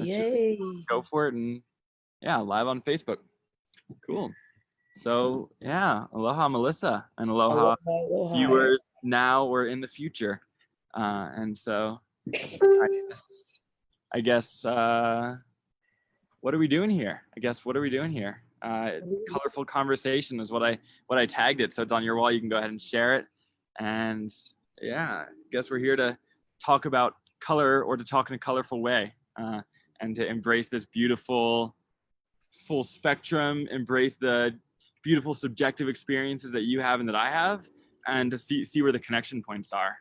Yay. Go for it. And yeah, live on Facebook. Cool. So yeah, aloha Melissa, and aloha Aloha. viewers now or in the future. And so I guess what are we doing here? Colorful conversation is what I tagged it. So it's on your wall. You can go ahead and share it. And yeah, I guess we're here to talk about color, or to talk in a colorful way, and to embrace this beautiful full spectrum, embrace the beautiful subjective experiences that you have and that I have, and to see where the connection points are.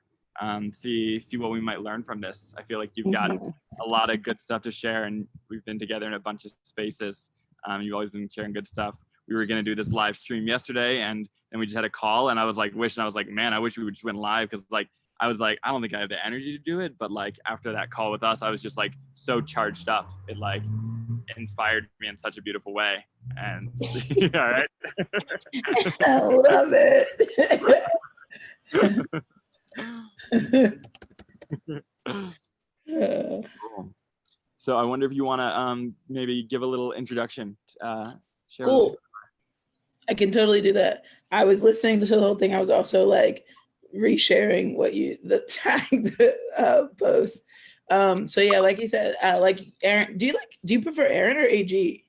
See what we might learn from this. I feel like you've got a lot of good stuff to share, and we've been together in a bunch of spaces. You've always been sharing good stuff. We were going to do this live stream yesterday, and then we just had a call, and I was like, man, I wish we just went live, because I was like, I don't think I have the energy to do it, but like after that call with us, I was just like so charged up. It like inspired me in such a beautiful way. And all right. I love it. Cool. So I wonder if you want to maybe give a little introduction. Cool. I can totally do that. I was listening to the whole thing. I was also like resharing the tagged post. So yeah, like you said, like Aaron, do you prefer Aaron or AG?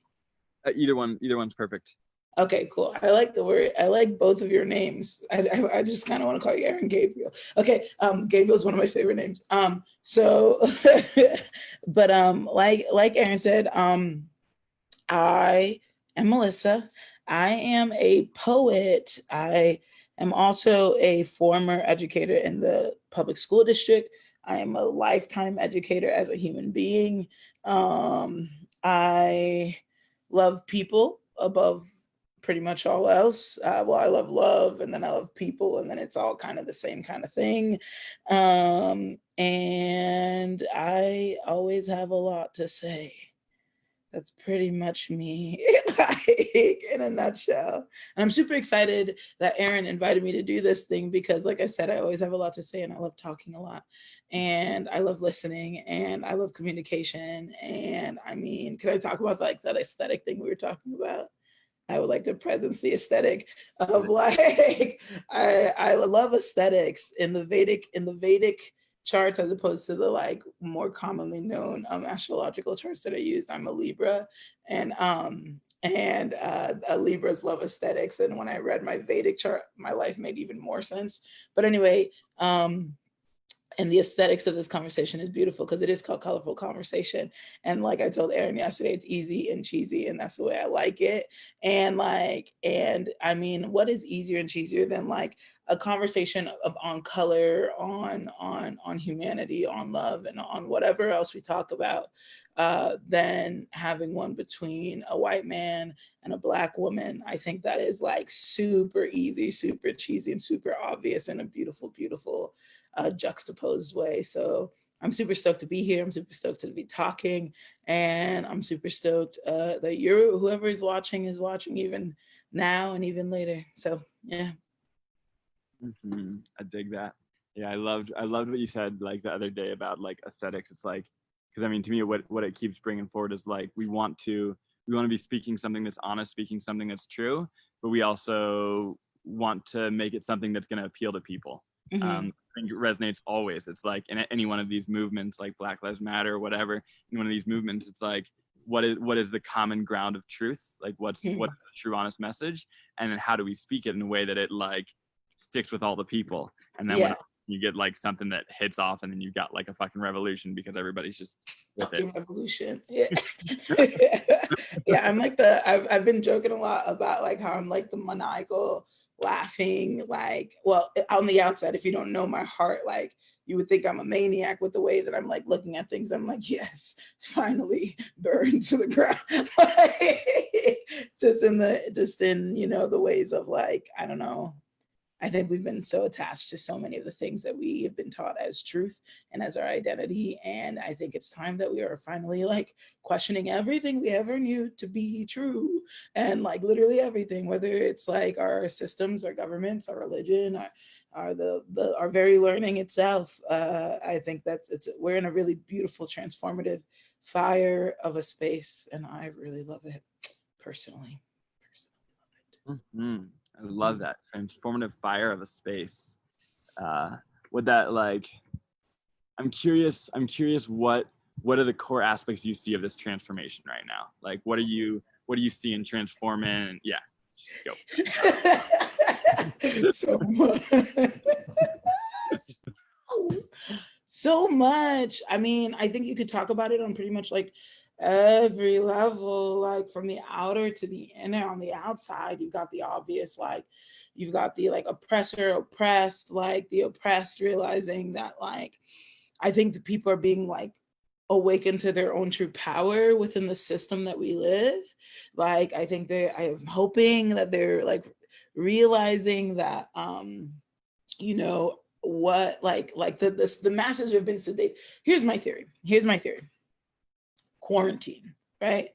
Either one's perfect. Okay, cool. I like the word. I like both of your names. I just kind of want to call you Aaron Gabriel. Okay, Gabriel's one of my favorite names. So, but like Aaron said, I am Melissa. I am a poet. I am also a former educator in the public school district. I am a lifetime educator as a human being. I love people above pretty much all else. Well, I love love, and then I love people, and then it's all kind of the same kind of thing. And I always have a lot to say. That's pretty much me, like in a nutshell. And I'm super excited that Aaron invited me to do this thing, because like I said, I always have a lot to say, and I love talking a lot, and I love listening, and I love communication. And I mean, can I talk about like that aesthetic thing we were talking about? I would like to presence the aesthetic of like, I love aesthetics in the Vedic charts, as opposed to the like more commonly known astrological charts that I used. I'm a Libra, and Libras love aesthetics. And when I read my Vedic chart, my life made even more sense. But anyway, and the aesthetics of this conversation is beautiful, because it is called Colorful Conversation. And like I told Aaron yesterday, it's easy and cheesy, and that's the way I like it. And I mean, what is easier and cheesier than like a conversation on color, on humanity, on love, and on whatever else we talk about, than having one between a white man and a Black woman. I think that is like super easy, super cheesy, and super obvious in a beautiful, beautiful juxtaposed way. So I'm super stoked to be here. I'm super stoked to be talking, and I'm super stoked that whoever is watching even now and even later. So yeah. I dig that. Yeah, I loved what you said like the other day about like aesthetics. It's like, because I mean, to me, what it keeps bringing forward is like we want to be speaking something that's honest, speaking something that's true, but we also want to make it something that's going to appeal to people. I think it resonates always. It's like in any one of these movements, like Black Lives Matter or whatever, in one of these movements, it's like, what is the common ground of truth? Like what's the true honest message? And then how do we speak it in a way that it like sticks with all the people? And then when you get like something that hits off, and then you got like a fucking revolution, because everybody's just with fucking it. Revolution. Yeah. Yeah, I'm like I've been joking a lot about like how I'm like the maniacal laughing, like, well, on the outside, if you don't know my heart, like you would think I'm a maniac with the way that I'm like looking at things. I'm like, yes, finally burned to the ground. just in the ways of like, I don't know. I think we've been so attached to so many of the things that we have been taught as truth and as our identity. And I think it's time that we are finally like questioning everything we ever knew to be true. And like literally everything, whether it's like our systems, our governments, our religion, our very learning itself. I think we're in a really beautiful, transformative fire of a space, and I really love it personally. Mm-hmm. I love that transformative fire of a space. Would that like? I'm curious. What are the core aspects you see of this transformation right now? Like, what do you see in transforming? Yeah, just go. So much. So much. I mean, I think you could talk about it on pretty much like every level, like from the outer to the inner. On the outside, you've got the obvious, like you've got the like oppressor, oppressed, like the oppressed realizing that like I think the people are being like awakened to their own true power within the system that we live. Like I think I'm hoping that they're like realizing that you know what like the masses have been sedated. Here's my theory. Quarantine, right?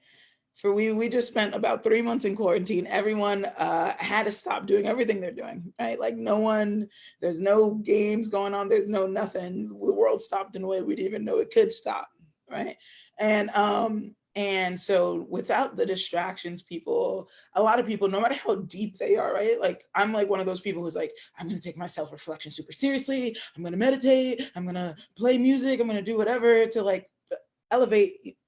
For we just spent about 3 months in quarantine. Everyone had to stop doing everything they're doing, right? Like no one, there's no games going on, there's no nothing. The world stopped in a way we didn't even know it could stop, right? And so without the distractions, a lot of people, no matter how deep they are, right? Like I'm like one of those people who's like, I'm gonna take my self-reflection super seriously. I'm gonna meditate, I'm gonna play music, I'm gonna do whatever to like elevate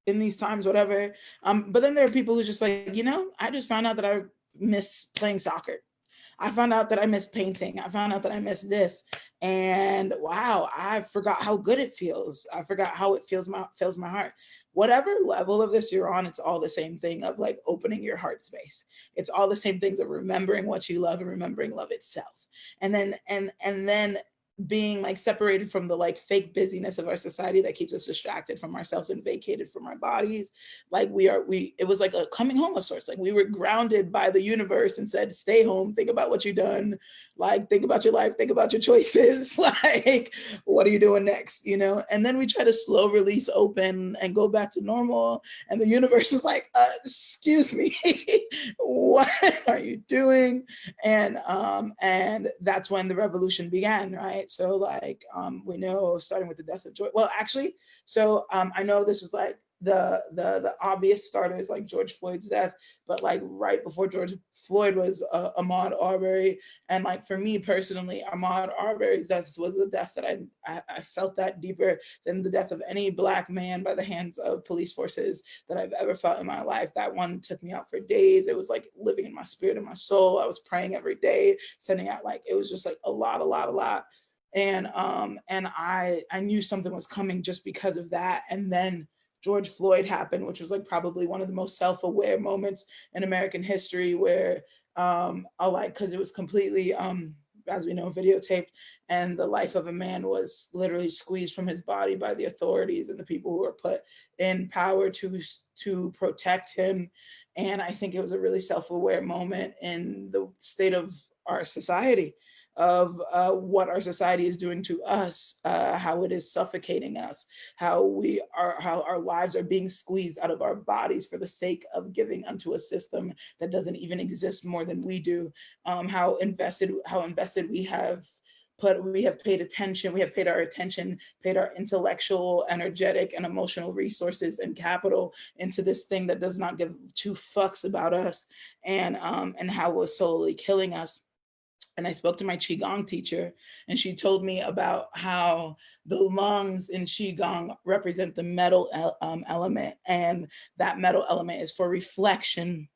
in these times, whatever. But then there are people who just like, I just found out that I miss playing soccer. I found out that I miss painting. I found out that I miss this. And wow, I forgot how good it feels. I forgot how it fills my heart. Whatever level of this you're on, it's all the same thing of like opening your heart space. It's all the same things of remembering what you love and remembering love itself. And then being like separated from the like fake busyness of our society that keeps us distracted from ourselves and vacated from our bodies. Like it was like a coming home of sorts. Like we were grounded by the universe and said, stay home, think about what you've done, like think about your life, think about your choices, like what are you doing next, And then we try to slow release open and go back to normal. And the universe was like, excuse me, what are you doing? And that's when the revolution began, right? So like we know, starting with the death of George. Well, actually, so I know this is like the obvious starters, like George Floyd's death, but like right before George Floyd was Ahmaud Arbery. And like for me personally, Ahmaud Arbery's death was a death that I felt that deeper than the death of any Black man by the hands of police forces that I've ever felt in my life. That one took me out for days. It was like living in my spirit and my soul. I was praying every day, sending out like, it was just like a lot. And I knew something was coming just because of that. And then George Floyd happened, which was like probably one of the most self-aware moments in American history, where because it was completely as we know, videotaped, and the life of a man was literally squeezed from his body by the authorities and the people who were put in power to protect him. And I think it was a really self-aware moment in the state of our society, of what our society is doing to us, how it is suffocating us, how our lives are being squeezed out of our bodies for the sake of giving unto a system that doesn't even exist more than we do. How invested we have paid attention, we have paid our attention, paid our intellectual, energetic, and emotional resources and capital into this thing that does not give two fucks about us, and how it was slowly killing us. And I spoke to my Qigong teacher, and she told me about how the lungs in Qigong represent the metal element, and that metal element is for reflection.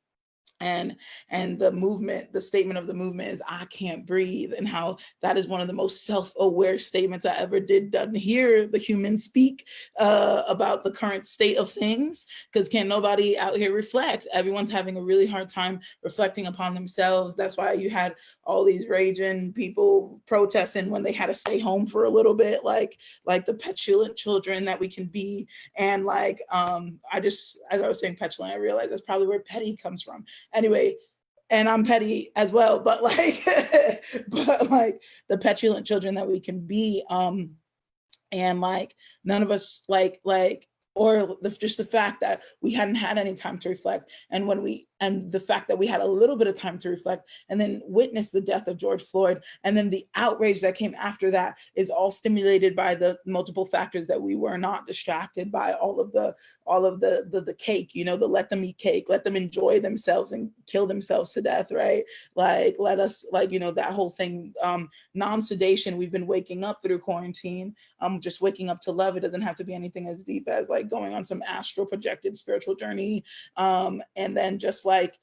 And the statement of the movement is I can't breathe, and how that is one of the most self-aware statements I ever done hear the human speak about the current state of things, because can't nobody out here reflect. Everyone's having a really hard time reflecting upon themselves. That's why you had all these raging people protesting when they had to stay home for a little bit, like the petulant children that we can be. And like as I was saying petulant, I realized that's probably where petty comes from. Anyway, and I'm petty as well, but like the petulant children that we can be, and like none of us just the fact that we hadn't had any time to reflect. And when we and the fact that we had a little bit of time to reflect and then witness the death of George Floyd, and then the outrage that came after that is all stimulated by the multiple factors that we were not distracted by all of the cake, you know, the let them eat cake, let them enjoy themselves and kill themselves to death, right? Like, let us, like, you know, that whole thing, non-sedation. We've been waking up through quarantine, just waking up to love. It doesn't have to be anything as deep as like going on some astral projected spiritual journey, and then just like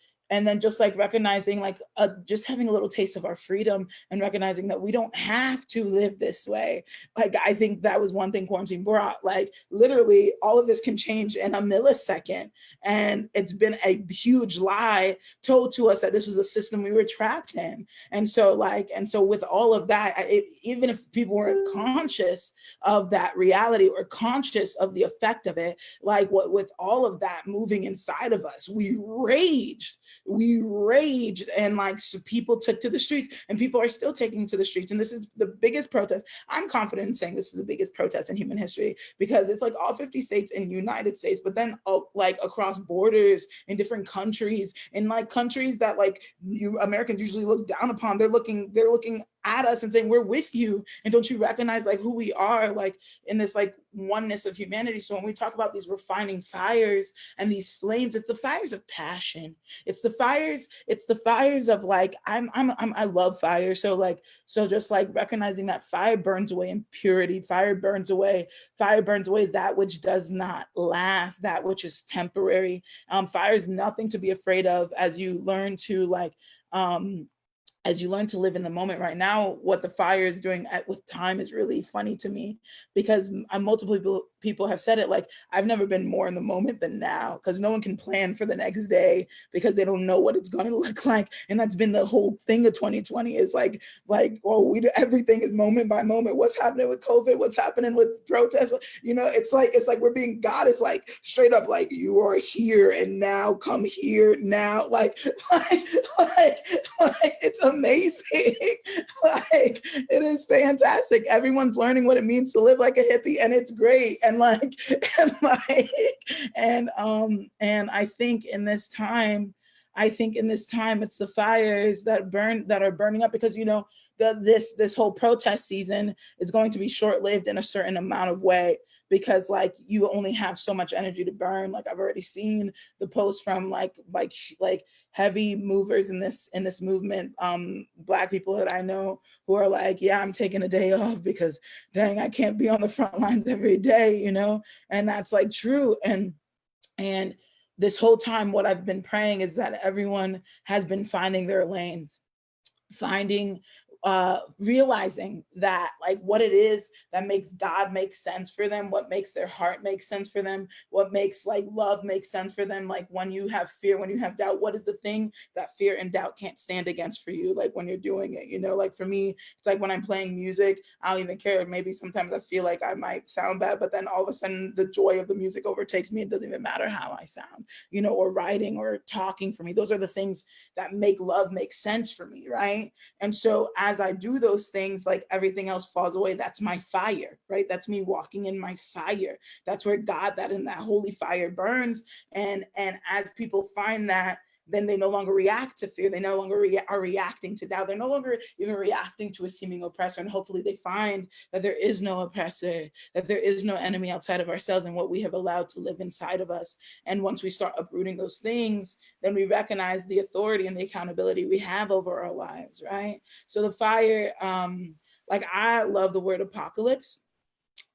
recognizing like just having a little taste of our freedom and recognizing that we don't have to live this way. Like, I think that was one thing quarantine brought. Like, literally all of this can change in a millisecond, and it's been a huge lie told to us that this was a system we were trapped in. And so with all of that, even if people weren't conscious of that reality or conscious of the effect of it, like what with all of that moving inside of us, we raged, and like, so people took to the streets, and people are still taking to the streets. And this is the biggest protest. I'm confident in saying this is the biggest protest in human history, because it's like all 50 states in the United States, but then like across borders in different countries, in like countries that like you Americans usually look down upon. They're looking at us and saying, we're with you, and don't you recognize like who we are, like in this like oneness of humanity. So when we talk about these refining fires and these flames, it's the fires of passion. It's the fires of like, I love fire. So just like recognizing that fire burns away impurity, fire burns away that which does not last, that which is temporary. Fire is nothing to be afraid of as you learn to live in the moment. Right now, what the fire is doing with time is really funny to me, because multiple people have said it, like, I've never been more in the moment than now, because no one can plan for the next day because they don't know what it's going to look like. And that's been the whole thing of 2020, is everything is moment by moment. What's happening with COVID? What's happening with protests? You know, it's like God is like straight up like, you are here and now, come here now. Like it's amazing. Like, it is fantastic. Everyone's learning what it means to live like a hippie, and it's great. And I think in this time, it's the fires that are burning up, because, you know, this whole protest season is going to be short-lived in a certain amount of way, because like you only have so much energy to burn. Like, I've already seen the posts from like heavy movers in this movement, Black people that I know, who are like, yeah, I'm taking a day off because dang, I can't be on the front lines every day, you know. And that's like true. And this whole time, what I've been praying is that everyone has been finding their lanes, realizing that like what it is that makes God make sense for them, what makes their heart make sense for them, what makes like love make sense for them. Like, when you have fear, when you have doubt, what is the thing that fear and doubt can't stand against for you? Like, when you're doing it, you know, like for me, it's like when I'm playing music, I don't even care. Maybe sometimes I feel like I might sound bad, but then all of a sudden the joy of the music overtakes me. It doesn't even matter how I sound, you know, or writing or talking. For me, those are the things that make love make sense for me, right? And so as I do those things, like everything else falls away. That's my fire, right? That's me walking in my fire. That's where God, that in that holy fire burns. And as people find that, then they no longer react to fear. They no longer are reacting to doubt. They're no longer even reacting to a seeming oppressor. And hopefully they find that there is no oppressor, that there is no enemy outside of ourselves and what we have allowed to live inside of us. And once we start uprooting those things, then we recognize the authority and the accountability we have over our lives, right? So the fire, like, I love the word apocalypse.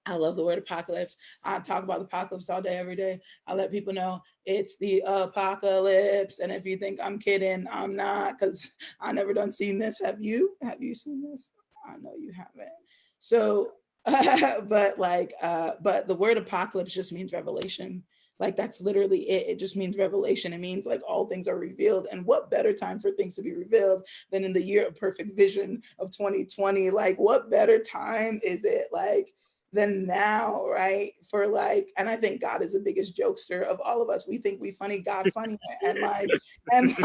I love the word apocalypse. I talk about the apocalypse all day, every day. I let people know it's the apocalypse. And if you think I'm kidding, I'm not, because I never done seen this. Have you? Have you seen this? I know you haven't. So, but the word apocalypse just means revelation. Like, that's literally it. It just means revelation. It means like all things are revealed. And what better time for things to be revealed than in the year of perfect vision of 2020? Like, what better time is it? Like, than now, right? For like, and I think God is the biggest jokester of all of us. We think we funny, God funny, and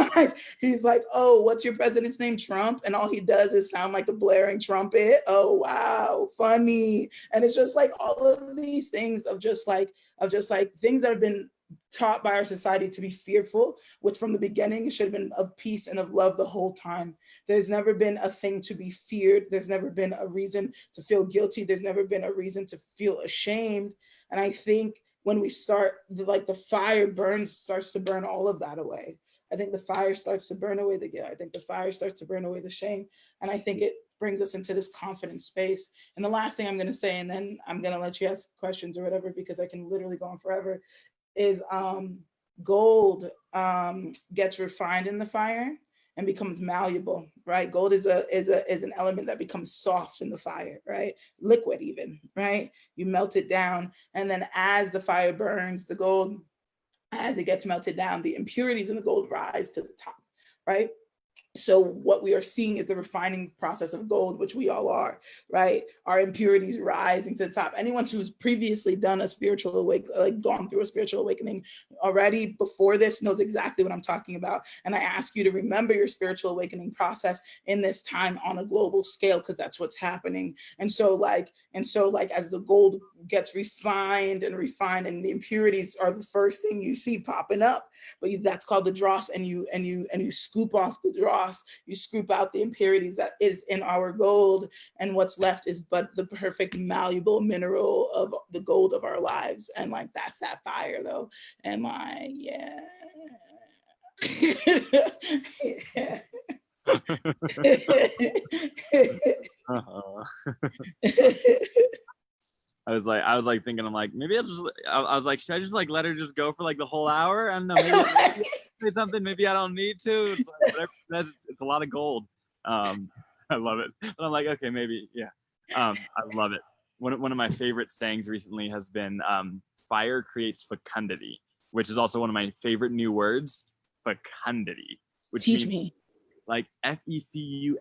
he's like, oh, what's your president's name? Trump, and all he does is sound like a blaring trumpet. Oh wow, funny. And it's just like all of these things of just like things that have been taught by our society to be fearful, which from the beginning should have been of peace and of love the whole time. There's never been a thing to be feared. There's never been a reason to feel guilty. There's never been a reason to feel ashamed. And I think when we start, like the fire starts to burn all of that away. I think the fire starts to burn away the guilt. I think the fire starts to burn away the shame. And I think it brings us into this confident space. And the last thing I'm going to say, and then I'm going to let you ask questions or whatever, because I can literally go on forever, is gold gets refined in the fire and becomes malleable, right? Gold is an element that becomes soft in the fire, right? Liquid even, right? You melt it down, and then as the fire burns, the gold, as it gets melted down, the impurities in the gold rise to the top, right? So what we are seeing is the refining process of gold, which we all are, right? Our impurities rising to the top. Anyone who's previously done a spiritual awakening, like gone through a spiritual awakening already before this, knows exactly what I'm talking about. And I ask you to remember your spiritual awakening process in this time on a global scale, because that's what's happening. And so like as the gold gets refined, and the impurities are the first thing you see popping up, but that's called the dross, and you scoop off the dross, you scoop out the impurities that is in our gold, and what's left is but the perfect malleable mineral of the gold of our lives. And like that's that fire though. And my yeah. Yeah. I was like thinking, I'm like, maybe I was like, should I just like let her just go for like the whole hour? I don't know, maybe I'll say something, maybe I don't need to. It's like, whatever it says, it's a lot of gold. I love it. But I'm like, okay, maybe, yeah. I love it. One of my favorite sayings recently has been, fire creates fecundity, which is also one of my favorite new words, fecundity, which Teach means me. like fecundity,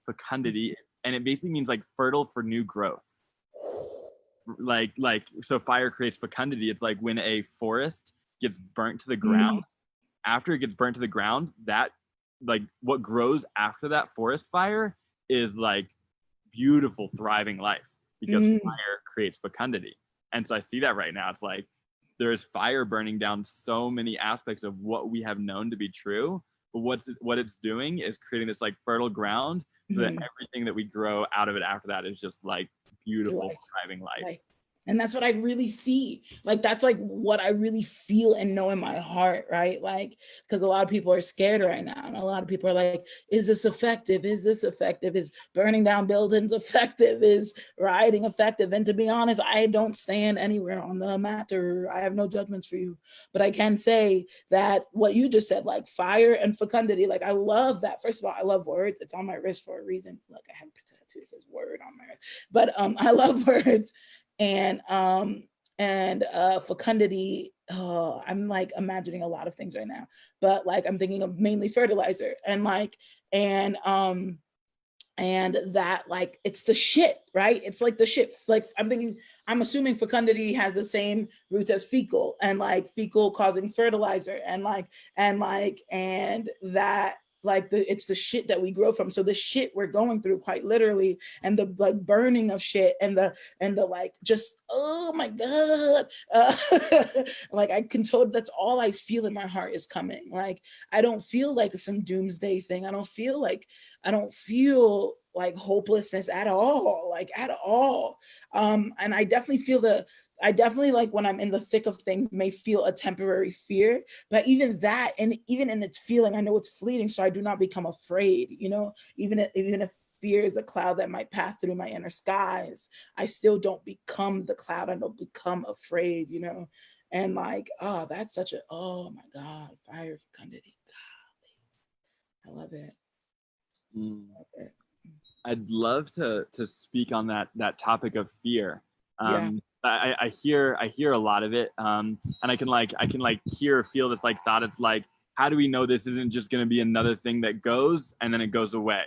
fecundity, and it basically means like fertile for new growth. Like so fire creates fecundity. It's like when a forest gets burnt to the ground, after it gets burnt to the ground, that like what grows after that forest fire is like beautiful thriving life, because fire creates fecundity. And so I see that right now. It's like there is fire burning down so many aspects of what we have known to be true, but what it's doing is creating this like fertile ground, so that everything that we grow out of it after that is just like beautiful, thriving life. And that's what I really see. Like, that's like what I really feel and know in my heart, right? Like, because a lot of people are scared right now. And a lot of people are like, is this effective? Is this effective? Is burning down buildings effective? Is rioting effective? And to be honest, I don't stand anywhere on the matter. I have no judgments for you. But I can say that what you just said, like fire and fecundity, like I love that. First of all, I love words. It's on my wrist for a reason. Look, I have a tattoo. It says word on my wrist. But I love words. And fecundity, I'm like imagining a lot of things right now, but like I'm thinking of mainly fertilizer, and that like it's the shit, right? It's like the shit. Like I'm assuming fecundity has the same roots as fecal, and like fecal causing fertilizer, and that like it's the shit that we grow from. So the shit we're going through, quite literally, and the like burning of shit, and the like just, oh my god, like I can tell that's all I feel in my heart is coming. Like I don't feel like some doomsday thing. I don't feel like hopelessness at all, like at all. And I definitely like when I'm in the thick of things may feel a temporary fear, but even that, and even in its feeling, I know it's fleeting, so I do not become afraid, even if fear is a cloud that might pass through my inner skies, I still don't become the cloud. I don't become afraid, and like, oh, that's such oh my God, fire fecundity. God, I love it. I'd love to speak on that topic of fear. Yeah. I hear a lot of it, and I can hear or feel this like thought. It's like, how do we know this isn't just going to be another thing that goes and then it goes away?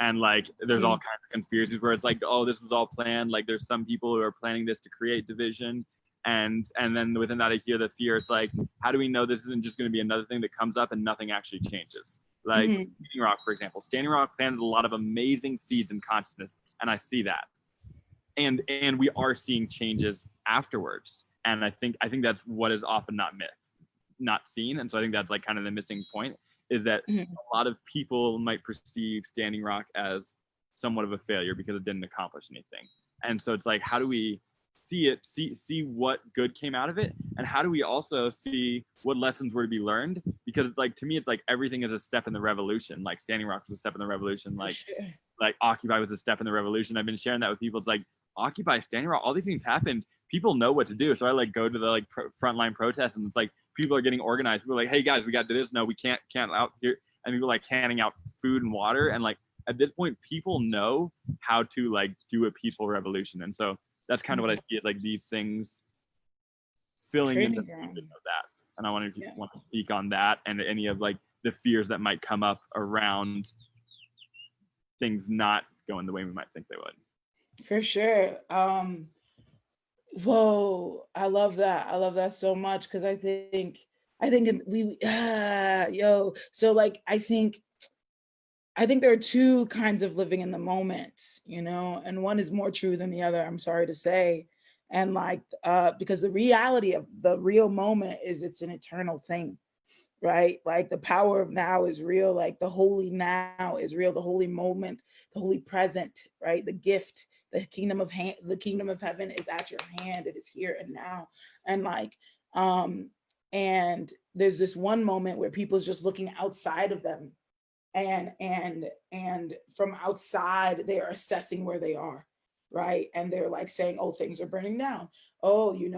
And like, there's all kinds of conspiracies where it's like, oh, this was all planned. Like, there's some people who are planning this to create division, and then within that, I hear the fear. It's like, how do we know this isn't just going to be another thing that comes up and nothing actually changes? Like Standing Rock, for example. Standing Rock planted a lot of amazing seeds in consciousness, and I see that. And we are seeing changes afterwards. And I think that's what is often not seen. And so I think that's like kind of the missing point, is that Mhm. a lot of people might perceive Standing Rock as somewhat of a failure because it didn't accomplish anything. And so it's like, how do we see what good came out of it, and how do we also see what lessons were to be learned? Because it's like, to me, it's like everything is a step in the revolution. Like Standing Rock was a step in the revolution, For like sure. like Occupy was a step in the revolution. I've been sharing that with people. It's like, Occupy, Standing Rock, all these things happened. People know what to do. So I like go to the like frontline protests, and it's like people are getting organized. People are like, hey guys, we got to do this. No, we can't out here. And people like handing out food and water. And like at this point, people know how to like do a peaceful revolution. And so that's kind of what I see as like these things filling in the Training ground. of that. And I wanted to Yeah. want to speak on that and any of like the fears that might come up around things not going the way we might think they would. For sure. Whoa, I love that. I love that so much, because I think yo, so like I think there are two kinds of living in the moment, and one is more true than the other, I'm sorry to say. And like because the reality of the real moment is it's an eternal thing, right? Like the power of now is real, like the holy now is real, the holy moment, the holy present, right? The gift, the kingdom of heaven is at your hand. It is here and now. And like and there's this one moment where people's just looking outside of them, and from outside they are assessing where they are, right? And they're like saying, oh, things are burning down. Oh, you've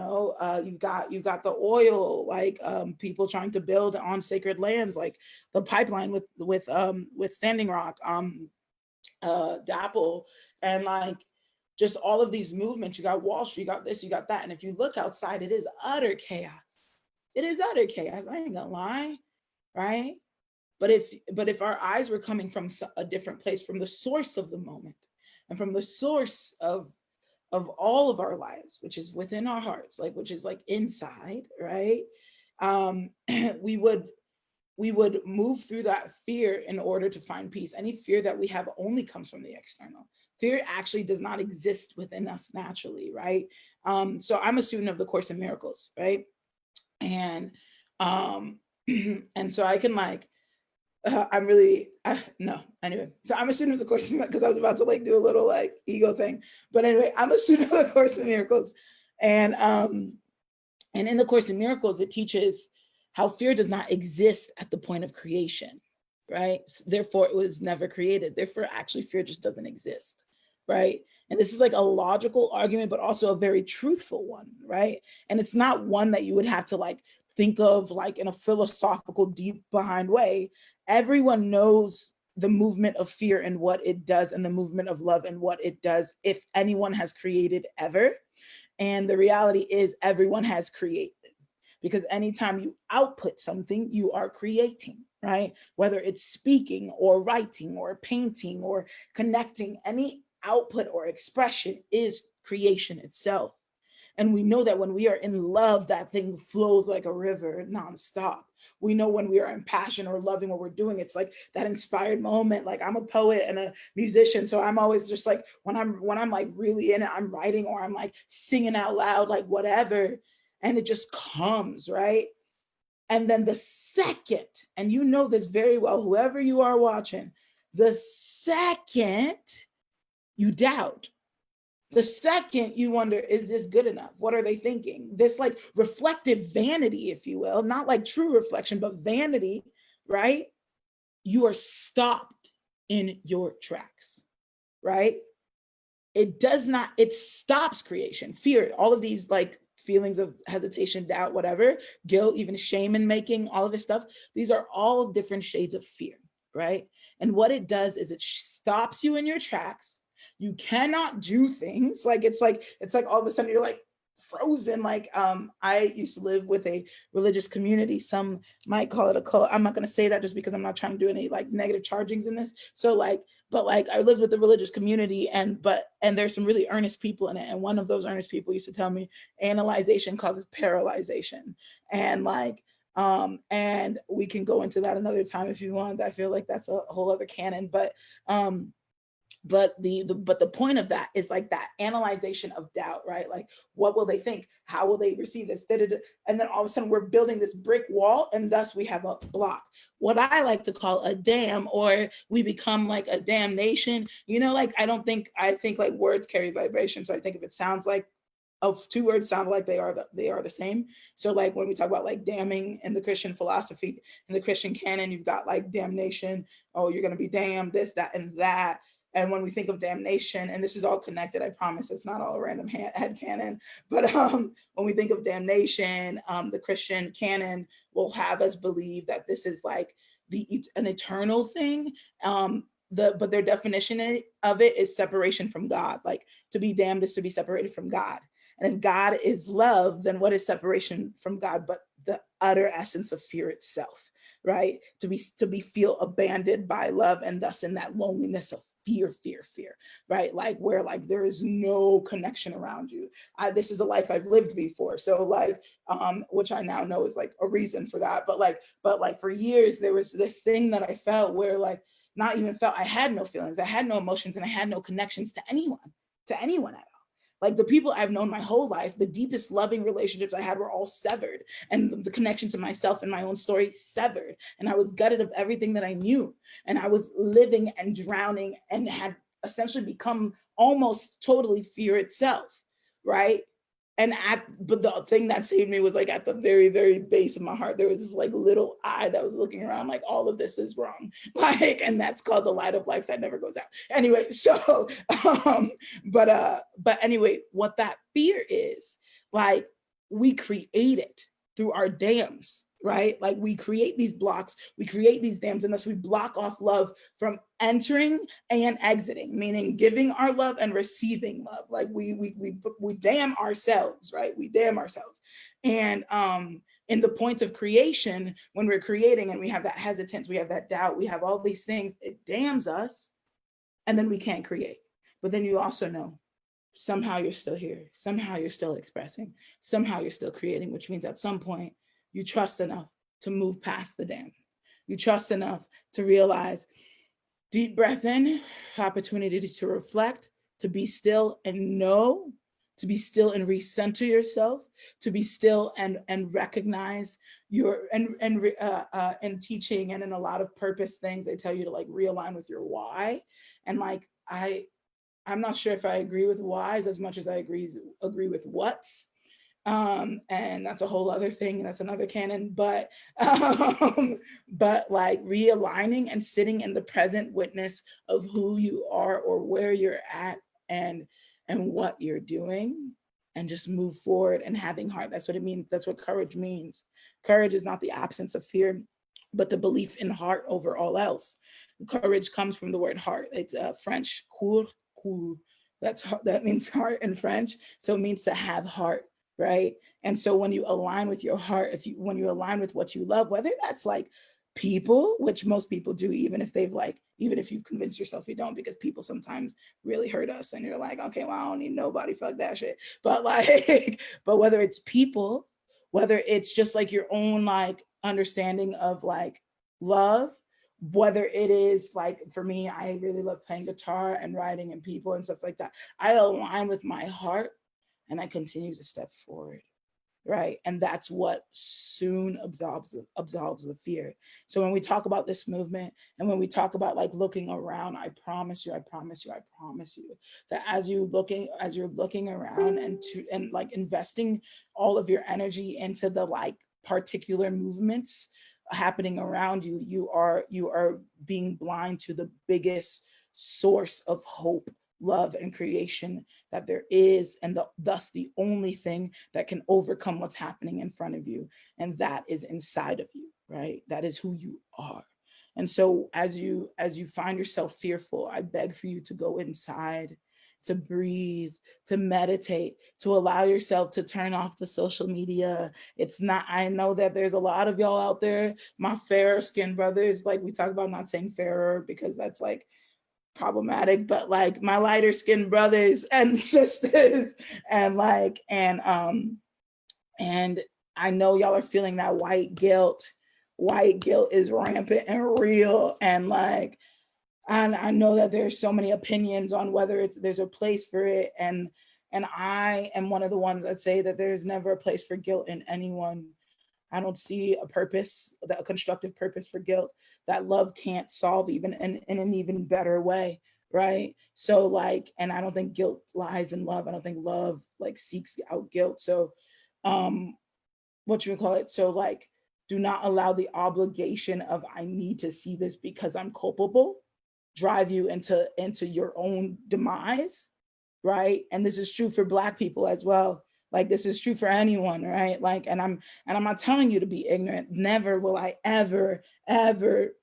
got the oil, like people trying to build on sacred lands, like the pipeline with Standing Rock, DAPL, and like just all of these movements. You got Wall Street, you got this, you got that. And if you look outside, it is utter chaos. It is utter chaos. I ain't gonna lie, right? But if our eyes were coming from a different place, from the source of the moment, and from the source of all of our lives, which is within our hearts, like which is like inside, right? Um, we would move through that fear in order to find peace. Any fear that we have only comes from the external. Fear actually does not exist within us naturally, right? So I'm a student of the Course in Miracles, right? And and so I can like I'm really no, anyway. So I'm a student of the Course because I was about to like do a little like ego thing, but anyway, I'm a student of the Course in Miracles, and in the Course in Miracles, it teaches how fear does not exist at the point of creation, right? Therefore, it was never created. Therefore, actually, fear just doesn't exist, right? And this is like a logical argument, but also a very truthful one, right? And it's not one that you would have to like think of like in a philosophical, deep behind way. Everyone knows the movement of fear and what it does, and the movement of love and what it does, if anyone has created ever. And the reality is everyone has created, because anytime you output something, you are creating, right? Whether it's speaking or writing or painting or connecting, any output or expression is creation itself. And we know that when we are in love, that thing flows like a river nonstop. We know when we are in passion or loving what we're doing, it's like that inspired moment. Like I'm a poet and a musician, so I'm always just like when I'm like really in it, I'm writing or I'm like singing out loud, like whatever, and it just comes, right? And then the second, and you know this very well, whoever you are watching, the second you doubt, the second you wonder, is this good enough? What are they thinking? This like reflective vanity, if you will, not like true reflection, but vanity, right? You are stopped in your tracks, right? It stops creation, fear, all of these like feelings of hesitation, doubt, whatever, guilt, even shame in making, all of this stuff. These are all different shades of fear, right? And what it does is it stops you in your tracks. You cannot do things. Like it's like all of a sudden you're like frozen. Like I used to live with a religious community. Some might call it a cult. I'm not going to say that just because I'm not trying to do any like negative chargings in this. So like, but like I lived with the religious community, and there's some really earnest people in it. And one of those earnest people used to tell me analyzation causes paralyzation. And like and we can go into that another time if you want. I feel like that's a whole other canon. But But the point of that is like that analyzation of doubt, right? Like, what will they think? How will they receive this? Da-da-da. And then all of a sudden we're building this brick wall, and thus we have a block. What I like to call a dam, or we become like a damnation. Like I think like words carry vibration. So I think if it sounds like of two words sound like they are the same. So like when we talk about like damning in the Christian philosophy, in the Christian canon, you've got like damnation. Oh, you're gonna be damned, this, that, and that. And when we think of damnation, and this is all connected, I promise it's not all a random head canon, but when we think of damnation, the Christian canon will have us believe that this is like an eternal thing. But their definition of it is separation from God. Like, to be damned is to be separated from God. And if God is love, then what is separation from God but the utter essence of fear itself, right? To be feel abandoned by love, and thus in that loneliness of fear, right? Like where like there is no connection around you. This is a life I've lived before. So like, which I now know is like a reason for that. But like for years, there was this thing that I felt where like, not even felt, I had no feelings, I had no emotions, and I had no connections to anyone at all. Like the people I've known my whole life, the deepest loving relationships I had were all severed, and the connection to myself and my own story severed. And I was gutted of everything that I knew. And I was living and drowning and had essentially become almost totally fear itself, right? But the thing that saved me was like at the very, very base of my heart, there was this like little eye that was looking around like, all of this is wrong. Like, and that's called the light of life that never goes out. Anyway, so, but anyway, what that fear is, like, we create it through our dams, right? Like we create these blocks, we create these dams, unless we block off love from entering and exiting, meaning giving our love and receiving love. Like we damn ourselves, right? We damn ourselves. And in the point of creation, when we're creating and we have that hesitance, we have that doubt, we have all these things, it damns us, and then we can't create. But then you also know somehow you're still here, somehow you're still expressing, somehow you're still creating, which means at some point you trust enough to move past the dam. You trust enough to realize, deep breath in, opportunity to reflect, to be still and know, to be still and recenter yourself, to be still and recognize your, and teaching and in a lot of purpose things, they tell you to like realign with your why. And like, I'm not sure if I agree with whys as much as I agree with what's. And that's a whole other thing. That's another canon, but like realigning and sitting in the present witness of who you are or where you're at and what you're doing, and just move forward and having heart. That's what it means. That's what courage means. Courage is not the absence of fear, but the belief in heart over all else. Courage comes from the word heart. It's French, cour. That means heart in French. So it means to have heart. Right. And so when you align with your heart, when you align with what you love, whether that's like people, which most people do, even if you've convinced yourself you don't, because people sometimes really hurt us and you're like, okay, well, I don't need nobody, fuck that shit. But like, but whether it's people, whether it's just like your own like understanding of like love, whether it is like, for me, I really love playing guitar and writing and people and stuff like that. I align with my heart and I continue to step forward, right? And that's what soon absolves the fear. So when we talk about this movement and when we talk about like looking around, I promise you that as you're looking around and like investing all of your energy into the like particular movements happening around you, you are being blind to the biggest source of hope, love, and creation that there is, and thus the only thing that can overcome what's happening in front of you, and that is inside of you, right? That is who you are. And so as you find yourself fearful, I beg for you to go inside, to breathe, to meditate, to allow yourself to turn off the social media. It's not, I know that there's a lot of y'all out there, my fair skinned brothers, like we talk about not saying fairer because that's like problematic, but like my lighter skinned brothers and sisters, and like, and I know y'all are feeling that white guilt. White guilt is rampant and real, and like And I know that there's so many opinions on whether there's a place for it. And I am one of the ones that say that there's never a place for guilt in anyone. I don't see a purpose, a constructive purpose for guilt that love can't solve, even in an even better way, right? So like, and I don't think guilt lies in love. I don't think love like seeks out guilt. So what you would call it? So like, do not allow the obligation of I need to see this because I'm culpable drive you into your own demise, right? And this is true for Black people as well. Like this is true for anyone, right? Like, and I'm not telling you to be ignorant. Never will I ever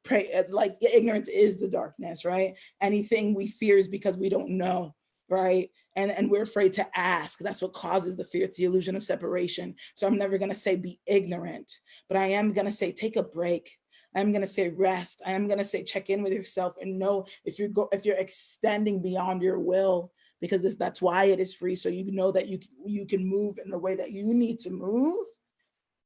pray. Like ignorance is the darkness, right? Anything we fear is because we don't know, right? And we're afraid to ask. That's what causes the fear. It's the illusion of separation. So I'm never gonna say be ignorant, but I am gonna say take a break. I'm going to say rest. I am going to say check in with yourself and know if you're extending beyond your will, because that's why it is free. So you know that you can move in the way that you need to move,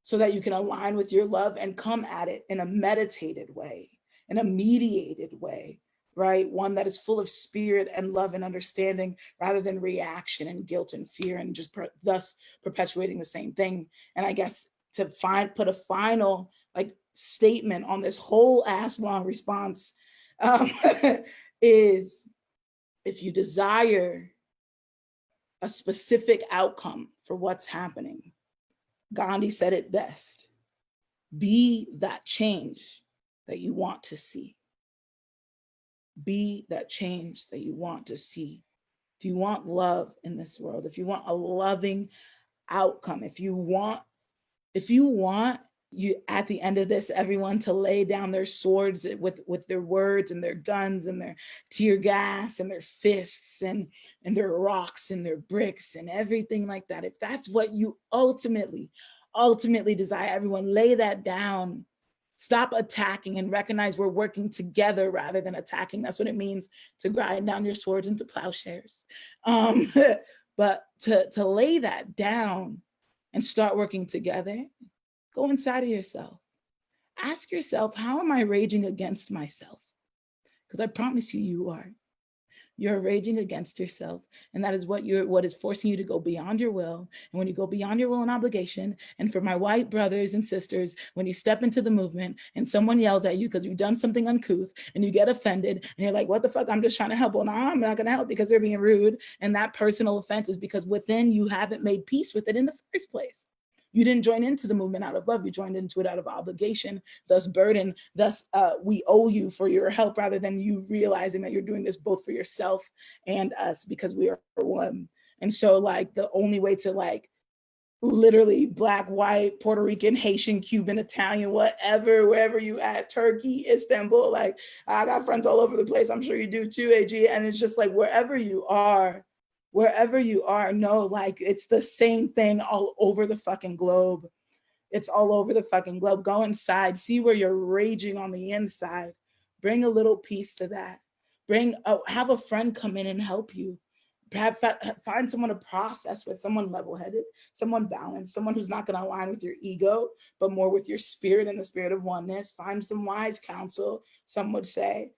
so that you can align with your love and come at it in a meditated way, in a mediated way, right? One that is full of spirit and love and understanding, rather than reaction and guilt and fear, and just thus perpetuating the same thing. And I guess to put a final like statement on this whole ass long response, is if you desire a specific outcome for what's happening, Gandhi said it best: be that change that you want to see. Be that change that you want to see. If you want love in this world, if you want a loving outcome, if you want you at the end of this, everyone to lay down their swords with their words and their guns and their tear gas and their fists and their rocks and their bricks and everything like that. If that's what you ultimately desire, everyone lay that down. Stop attacking and recognize we're working together rather than attacking. That's what it means to grind down your swords into plowshares. But to lay that down and start working together, go inside of yourself. Ask yourself, how am I raging against myself? Because I promise you, you are. You're raging against yourself. And that is what is forcing you to go beyond your will. And when you go beyond your will and obligation, and for my white brothers and sisters, when you step into the movement and someone yells at you because you've done something uncouth and you get offended and you're like, what the fuck? I'm just trying to help. Well, no, I'm not going to help because they're being rude. And that personal offense is because within you haven't made peace with it in the first place. You didn't join into the movement out of love. You joined into it out of obligation, thus burden. Thus, we owe you for your help, rather than you realizing that you're doing this both for yourself and us, because we are one. And so like the only way to like literally Black, white, Puerto Rican, Haitian, Cuban, Italian, whatever, wherever you at, Turkey, Istanbul, like I got friends all over the place. I'm sure you do too, AG. And it's just like wherever you are, no, like it's the same thing all over the fucking globe. It's all over the fucking globe. Go inside, see where you're raging on the inside. Bring a little piece to that. Have a friend come in and help you. Find someone to process with, someone level-headed, someone balanced, someone who's not going to align with your ego, but more with your spirit and the spirit of oneness. Find some wise counsel, some would say,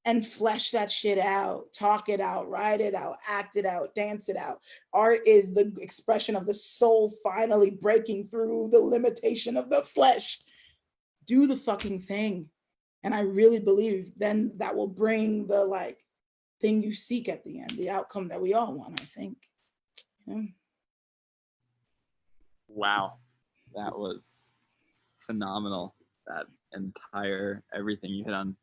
and flesh that shit out, talk it out, write it out, act it out, dance it out. Art is the expression of the soul finally breaking through the limitation of the flesh. Do the fucking thing. And I really believe then that will bring the like thing you seek at the end, the outcome that we all want, I think. Yeah. Wow, that was phenomenal. That entire everything you hit on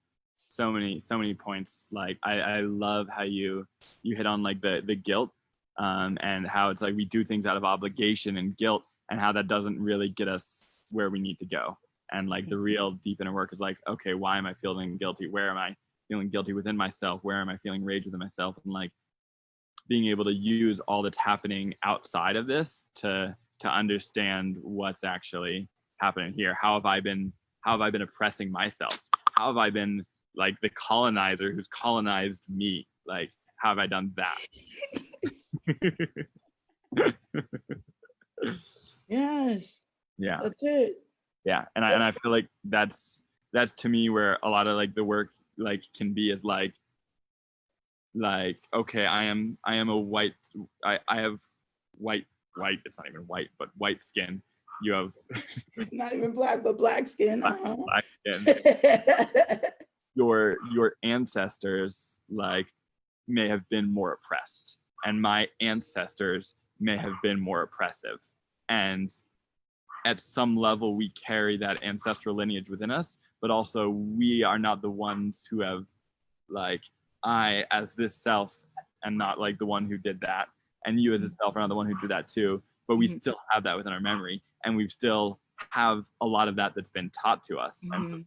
so many points. Like I love how you hit on like the guilt, and how it's like we do things out of obligation and guilt, and how that doesn't really get us where we need to go. And like the real deep inner work is like, okay, why am I feeling guilty? Where am I feeling guilty within myself? Where am I feeling rage within myself? And like being able to use all that's happening outside of this to understand what's actually happening here. How have I been oppressing myself? How have I been like the colonizer who's colonized me? Like, how have I done that? Yes. Yeah. That's it. Yeah. And I feel like that's to me where a lot of like the work like can be as like okay, I am a white, I have white, it's not even white, but white skin. You have not even black, but black skin. black skin. Your ancestors like may have been more oppressed, and my ancestors may have been more oppressive, and at some level we carry that ancestral lineage within us, but also we are not the ones who have like, I as this self am not like the one who did that, and you as a self are not the one who did that too, but we still have that within our memory, and we still have a lot of that that's been taught to us. And so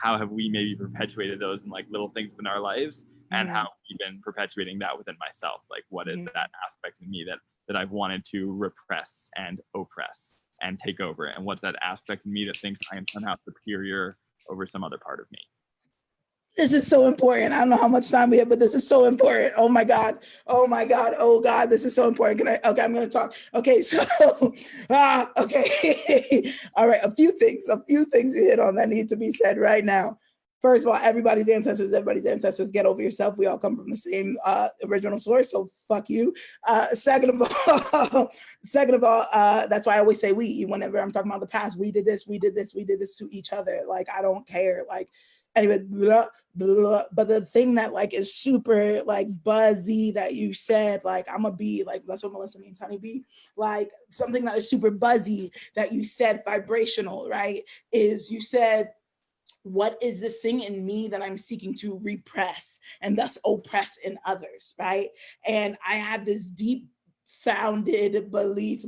how have we maybe perpetuated those in like little things in our lives, and how have we been perpetuating that within myself? Like, what is that aspect of me that I've wanted to repress and oppress and take over, and what's that aspect of me that thinks I am somehow superior over some other part of me? This is so important. I don't know how much time we have, but this is so important. Oh my God. Oh my God. Oh God, this is so important. Okay, I'm going to talk. Okay, so, okay. All right, a few things you hit on that need to be said right now. First of all, everybody's ancestors, get over yourself. We all come from the same original source, so fuck you. Second of all, that's why I always say we, whenever I'm talking about the past, we did this to each other. Like, I don't care. Like, anyway, blah, blah. But the thing that like is super like buzzy that you said, like, I'm a bee, like that's what Melissa means, honeybee. Like something that is super buzzy that you said, vibrational, right? Is you said, what is this thing in me that I'm seeking to repress and thus oppress in others, right? And I have this deep grounded belief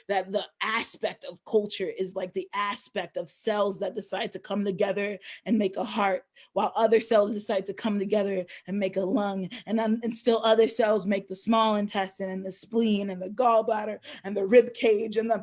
that the aspect of culture is like the aspect of cells that decide to come together and make a heart, while other cells decide to come together and make a lung, and still other cells make the small intestine and the spleen and the gallbladder and the rib cage and the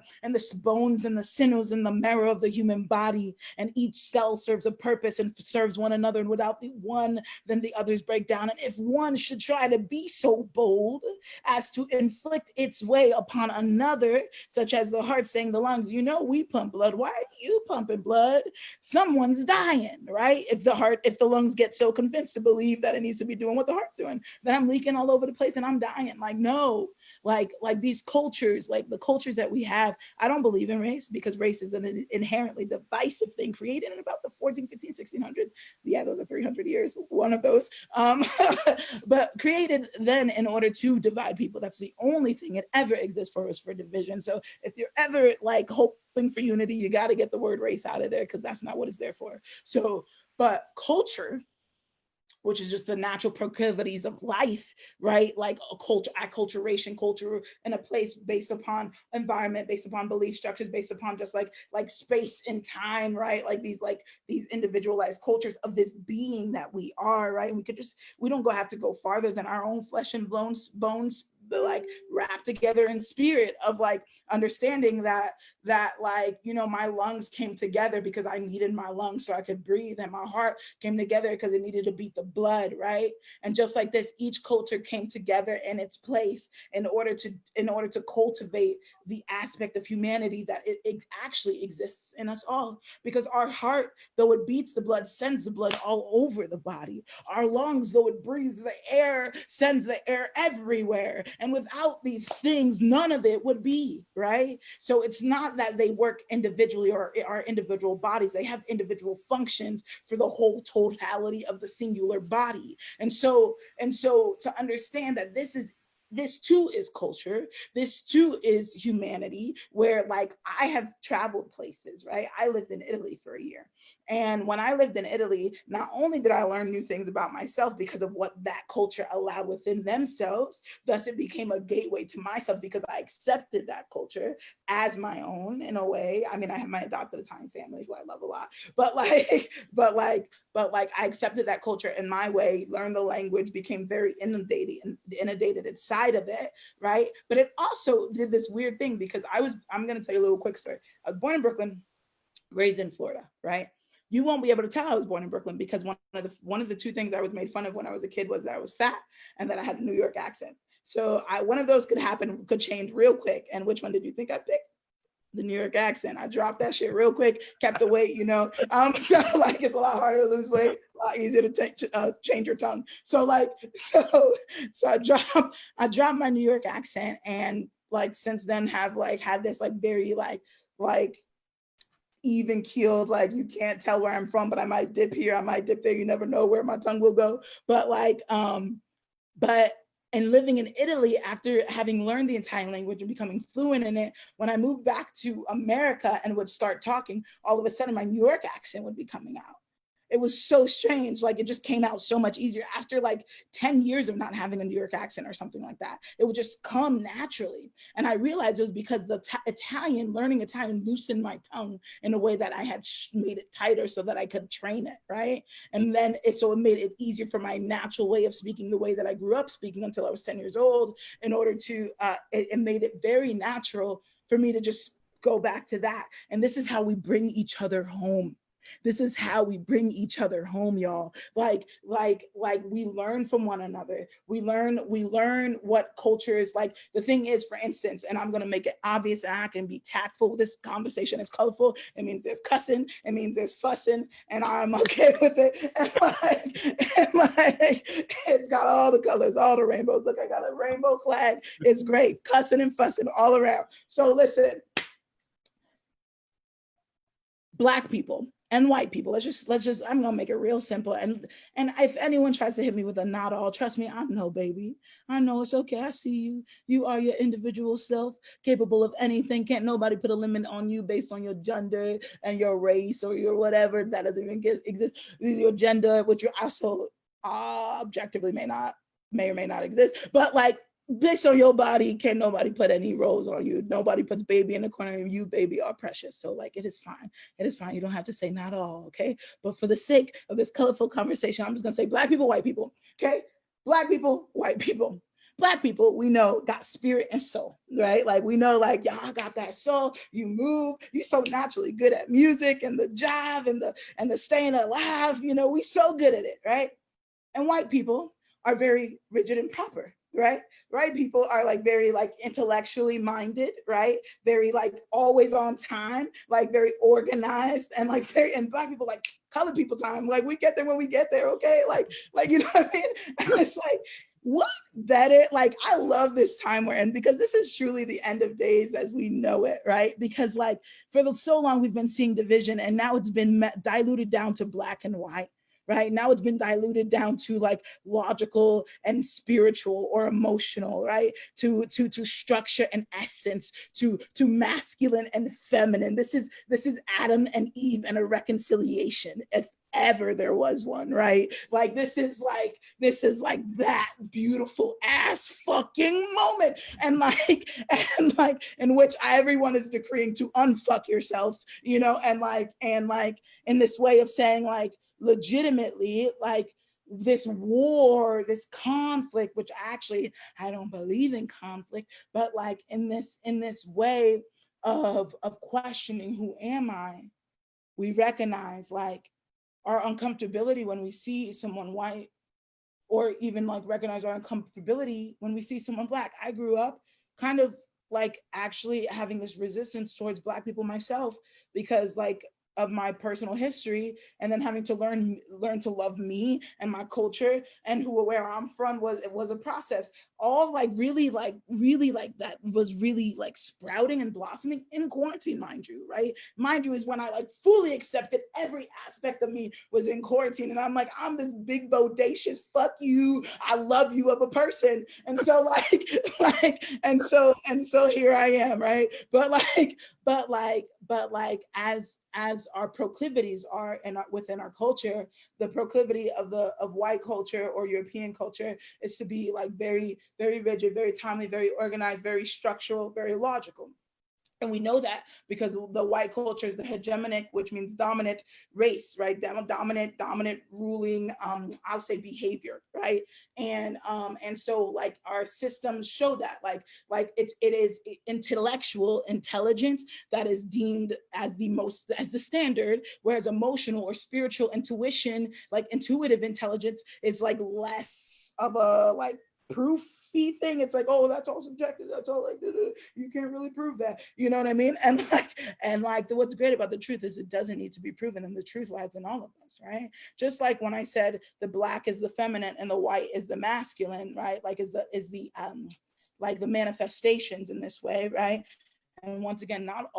bones and the sinews and the marrow of the human body, and each cell serves a purpose and serves one another, and without the one, then the others break down. And if one should try to be so bold as to inflict its way upon another, such as the heart saying the lungs, we pump blood. Why are you pumping blood? Someone's dying, right? If the lungs get so convinced to believe that it needs to be doing what the heart's doing, then I'm leaking all over the place and I'm dying. Like, no, like these cultures, like the cultures that we have, I don't believe in race, because race is an inherently divisive thing created in about the 14, 15, 1600s. Yeah, those are 300 years, one of those. But created then in order to divide people. That's the only thing it ever exists for, is for division. So if you're ever like hoping for unity, you got to get the word race out of there, because that's not what it's there for. So, but culture, which is just the natural proclivities of life, right? Like a culture, acculturation, culture in a place based upon environment, based upon belief structures, based upon just like space and time, right? Like these individualized cultures of this being that we are, right? And we don't have to go farther than our own flesh and bones, but like wrapped together in spirit of like understanding that like, my lungs came together because I needed my lungs so I could breathe, and my heart came together because it needed to beat the blood, right? And just like this, each culture came together in its place in order to cultivate the aspect of humanity that it actually exists in us all. Because our heart, though it beats the blood, sends the blood all over the body. Our lungs, though it breathes the air, sends the air everywhere. And without these things, none of it would be, right? So it's not that they work individually or are individual bodies. They have individual functions for the whole totality of the singular body. And so to understand that this too is culture. This too is humanity, where like I have traveled places, right? I lived in Italy for a year. And when I lived in Italy, not only did I learn new things about myself because of what that culture allowed within themselves, thus it became a gateway to myself because I accepted that culture as my own in a way. I mean, I have my adopted Italian family who I love a lot, but I accepted that culture in my way, learned the language, became very inundated inside of it, right? But it also did this weird thing because I'm going to tell you a little quick story. I was born in Brooklyn, raised in Florida, right? You won't be able to tell I was born in Brooklyn because one of the two things I was made fun of when I was a kid was that I was fat and that I had a New York accent. So one of those could change real quick. And which one did you think I picked? the New York accent. I dropped that shit real quick, kept the weight, you know. So like it's a lot harder to lose weight, a lot easier to change your tongue. So like, so I dropped my New York accent, and like since then have like had this like very like even keeled, like you can't tell where I'm from, but I might dip here, I might dip there. You never know where my tongue will go. But like, but and living in Italy after having learned the Italian language and becoming fluent in it, when I moved back to America and would start talking, all of a sudden my New York accent would be coming out. It was so strange. Like it just came out so much easier after like 10 years of not having a New York accent or something like that. It would just come naturally. And I realized it was because learning Italian loosened my tongue in a way that I had made it tighter so that I could train it, right? And then so it made it easier for my natural way of speaking, the way that I grew up speaking until I was 10 years old, in order to, it made it very natural for me to just go back to that. And this is how we bring each other home. This is how we bring each other home, y'all. Like we learn from one another. We learn what culture is like. The thing is, for instance, and I'm gonna make it obvious and I can be tactful. This conversation is colorful. It means there's cussing, it means there's fussing, and I'm okay with it. And like it's got all the colors, all the rainbows. Look, I got a rainbow flag. It's great. Cussing and fussing all around. So listen, Black people and white people, let's just I'm gonna make it real simple. And if anyone tries to hit me with a not all, trust me, I know, baby, I know. It's okay. I see you. You are your individual self, capable of anything. Can't nobody put a limit on you based on your gender and your race or your whatever. That doesn't even exist. Your gender, which you also objectively may or may not exist, but like based on your body, can't nobody put any roles on you. Nobody puts baby in the corner, and you, baby, are precious. So like, it is fine. It is fine. You don't have to say not all, okay? But for the sake of this colorful conversation, I'm just gonna say Black people, white people, okay? Black people, white people. Black people, we know, got spirit and soul, right? Like we know, like y'all got that soul. You move. You so naturally good at music and the jive and the staying alive. You know, we so good at it, right? And white people are very rigid and proper, right? Right people are like very like intellectually minded, right? Very like always on time, like very organized, and like very, and Black people like colored people time, like we get there when we get there, okay? Like you know what I mean? And it's like, what better, like I love this time we're in, because this is truly the end of days as we know it, right? Because like for so long we've been seeing division, and now it's been diluted down to Black and white. Right now, it's been diluted down to like logical and spiritual or emotional, right? To structure and essence, to masculine and feminine. This is Adam and Eve and a reconciliation, if ever there was one, right? Like this is like that beautiful ass fucking moment, and like in which everyone is decreeing to unfuck yourself, you know, and like in this way of saying like, legitimately, like this war, this conflict, which actually I don't believe in conflict, but like in this way of questioning who am I, we recognize like our uncomfortability when we see someone white, or even like recognize our uncomfortability when we see someone Black. I grew up kind of like actually having this resistance towards Black people myself, because like of my personal history, and then having to learn to love me and my culture and where I'm from was a process. All like really like that was really like sprouting and blossoming in quarantine, mind you, right? Mind you, is when I like fully accepted every aspect of me was in quarantine, and I'm like, I'm this big bodacious fuck you, I love you of a person, and so like and so here I am, right? But as our proclivities are within our culture, the proclivity of white culture or European culture is to be like very, very rigid, very timely, very organized, very structural, very logical. And we know that because the white culture is the hegemonic, which means dominant race, right? Dominant ruling, I'll say behavior, right? And so like our systems show that, like it is intellectual intelligence that is deemed as the standard, whereas emotional or spiritual intuition, like intuitive intelligence, is like less of a like proofy thing. It's like, oh, that's all subjective. That's all like, you can't really prove that. You know what I mean? And like what's great about the truth is it doesn't need to be proven, and the truth lies in all of us, right? Just like when I said the black is the feminine and the white is the masculine, right? Like is the like the manifestations in this way, right? And once again, not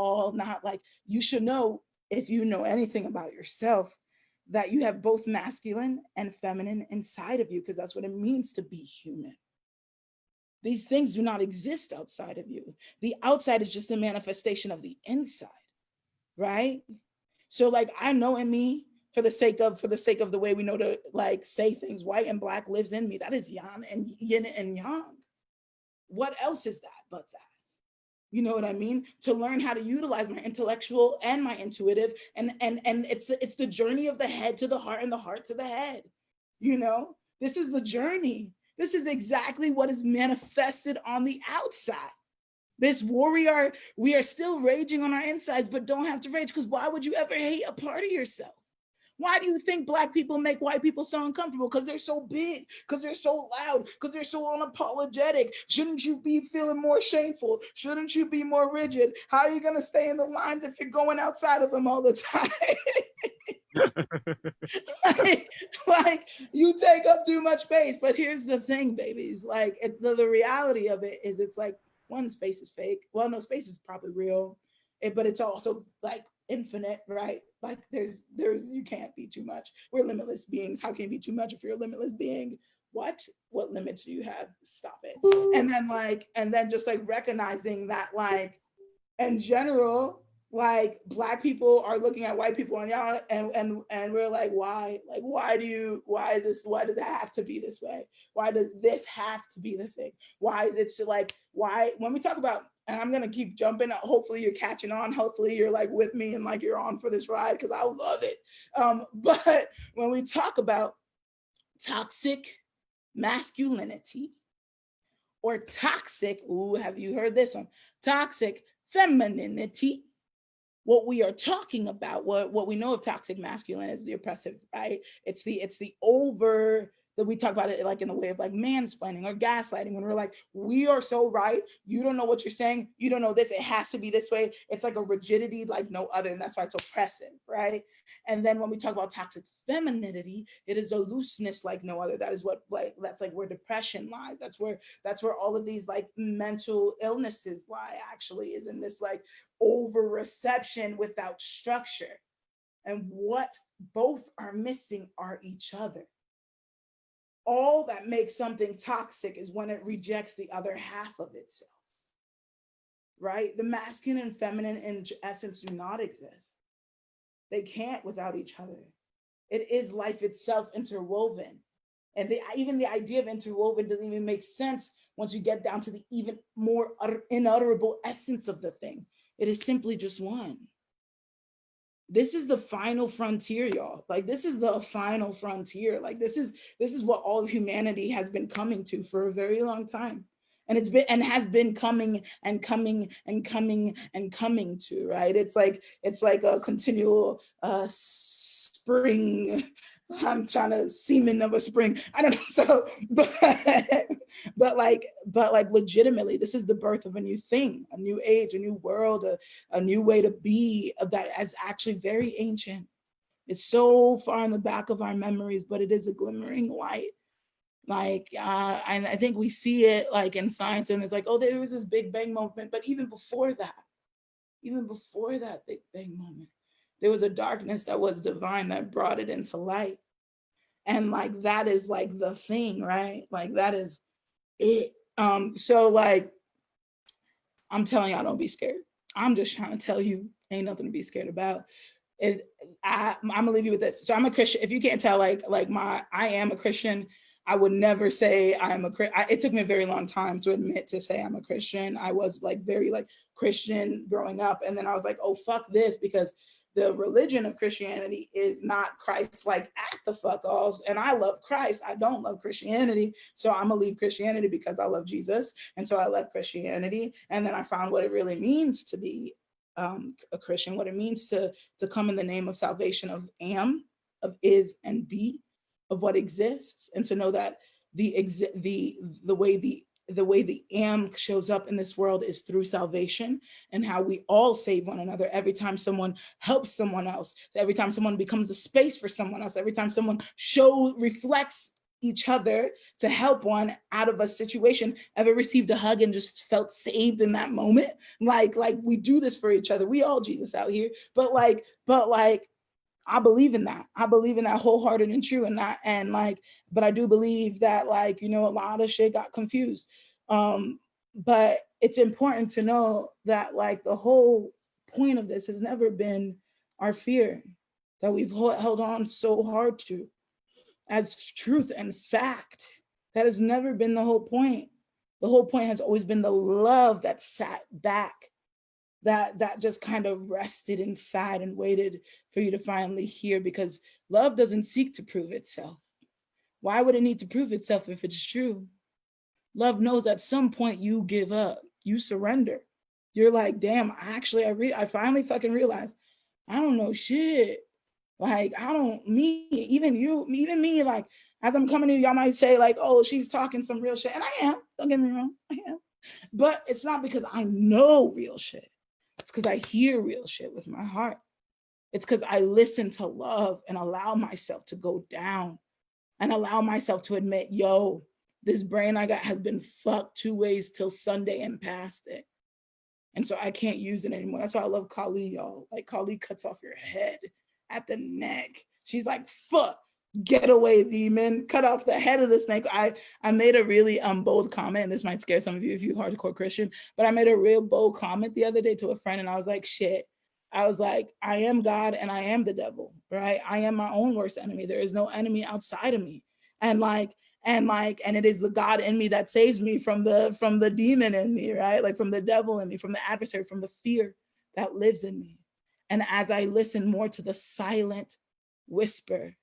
like, you should know, if you know anything about yourself, that you have both masculine and feminine inside of you, because that's what it means to be human. These things do not exist outside of you. The outside is just a manifestation of the inside, right? So like I know in me, for the sake of the way we know to like say things, white and black lives in me. That is yin and yang. What else is that but that? You know what I mean? To learn how to utilize my intellectual and my intuitive, and it's the journey of the head to the heart and the heart to the head. You know, this is the journey. This is exactly what is manifested on the outside. This warrior, we are still raging on our insides, but don't have to rage, because why would you ever hate a part of yourself? Why do you think black people make white people so uncomfortable? Because they're so big, because they're so loud, because they're so unapologetic. Shouldn't you be feeling more shameful? Shouldn't you be more rigid? How are you going to stay in the lines if you're going outside of them all the time? like you take up too much space. But here's the thing, babies. Like the reality of it is, it's like, one, space is fake. Well, no, space is probably real, but it's also like infinite, right? Like there's you can't be too much. We're limitless beings. How can you be too much if you're a limitless being? What limits do you have? Stop it. And then just like recognizing that, like, in general, like black people are looking at white people and y'all and we're like, why? Like, why does it have to be this way? Why does this have to be the thing? Why is it so, like, why when we talk about, and I'm gonna keep jumping, hopefully you're catching on, hopefully you're like with me and like you're on for this ride, because I love it. But when we talk about toxic masculinity or toxic, ooh, have you heard this one? Toxic femininity. What we are talking about, what we know of toxic masculine is the oppressive, right? It's the over, that we talk about it like in the way of like mansplaining or gaslighting, when we're like, we are so right, you don't know what you're saying, you don't know this, it has to be this way. It's like a rigidity like no other, and that's why it's oppressive, right? And then when we talk about toxic femininity, it is a looseness like no other. That is what, like, that's like where depression lies. That's where all of these like mental illnesses lie, actually, is in this like over reception without structure. And what both are missing are each other. All that makes something toxic is when it rejects the other half of itself, right? The masculine and feminine in essence do not exist. They can't without each other. It is life itself interwoven. And even the idea of interwoven doesn't even make sense once you get down to the even more inutterable essence of the thing. It is simply just one. This is the final frontier, y'all. Like, this is the final frontier. Like, this is what all of humanity has been coming to for a very long time. And it's been and has been coming and coming and coming and coming to, right? It's like a continual spring. I'm trying to semen of a spring. I don't know. So, but like legitimately, this is the birth of a new thing, a new age, a new world, a new way to be, that is actually very ancient. It's so far in the back of our memories, but it is a glimmering light. Like, and I think we see it like in science, and it's like, oh, there was this Big Bang moment. But even before that Big Bang moment, there was a darkness that was divine that brought it into light. And like, that is like the thing, right? Like, that is it. So like, I'm telling y'all, don't be scared. I'm just trying to tell you, ain't nothing to be scared about. I'm gonna leave you with this. So I'm a Christian. If you can't tell, I am a Christian. I would never say I'm a Christian. It took me a very long time to admit to say I'm a Christian. I was like very like Christian growing up, and then I was like, oh, fuck this, because the religion of Christianity is not Christ like at the fuck alls. And I love Christ. I don't love Christianity. So I'm gonna leave Christianity because I love Jesus. And so I left Christianity. And then I found what it really means to be a Christian, what it means to come in the name of salvation, of am, of is and be, of what exists, and to know that the way the am shows up in this world is through salvation, and how we all save one another every time someone helps someone else, every time someone becomes a space for someone else, every time someone reflects each other to help one out of a situation. Ever received a hug and just felt saved in that moment? Like we do this for each other. We all Jesus out here, but like I believe in that. I believe in that wholehearted and true, and that, and like, but I do believe that, like, a lot of shit got confused. But it's important to know that, like, the whole point of this has never been our fear that we've held on so hard to as truth and fact. That has never been the whole point. The whole point has always been the love that sat back, that just kind of rested inside and waited for you to finally hear, because love doesn't seek to prove itself. Why would it need to prove itself if it's true? Love knows at some point you give up, you surrender. You're like, damn, I finally fucking realized I don't know shit. Like, even me, like, as I'm coming to you, y'all might say, like, oh, she's talking some real shit. And I am, don't get me wrong, I am. But it's not because I know real shit. It's because I hear real shit with my heart. It's because I listen to love and allow myself to go down and allow myself to admit, yo, this brain I got has been fucked 2 ways till Sunday and past it. And so I can't use it anymore. That's why I love Kali, y'all. Like, Kali cuts off your head at the neck. She's like, fuck, get away, demon. Cut off the head of the snake. I made a really bold comment, and this might scare some of you if you're hardcore Christian, but I made a real bold comment the other day to a friend, and I was like, shit. I was like, I am God and I am the devil, right? I am my own worst enemy. There is no enemy outside of me. And it is the God in me that saves me from the demon in me, right? Like, from the devil in me, from the adversary, from the fear that lives in me. And as I listen more to the silent whisper,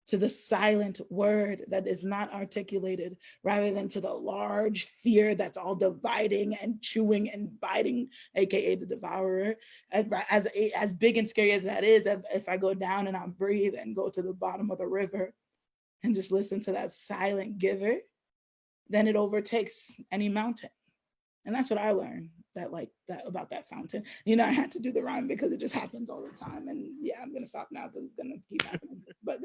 to the silent word that is not articulated, rather than to the large fear that's all dividing and chewing and biting, aka the devourer, as big and scary as that is, if I go down and I breathe and go to the bottom of the river and just listen to that silent giver, then it overtakes any mountain. And that's what I learned, that about that fountain. I had to do the rhyme because it just happens all the time. And yeah, I'm gonna stop now because it's gonna keep happening. But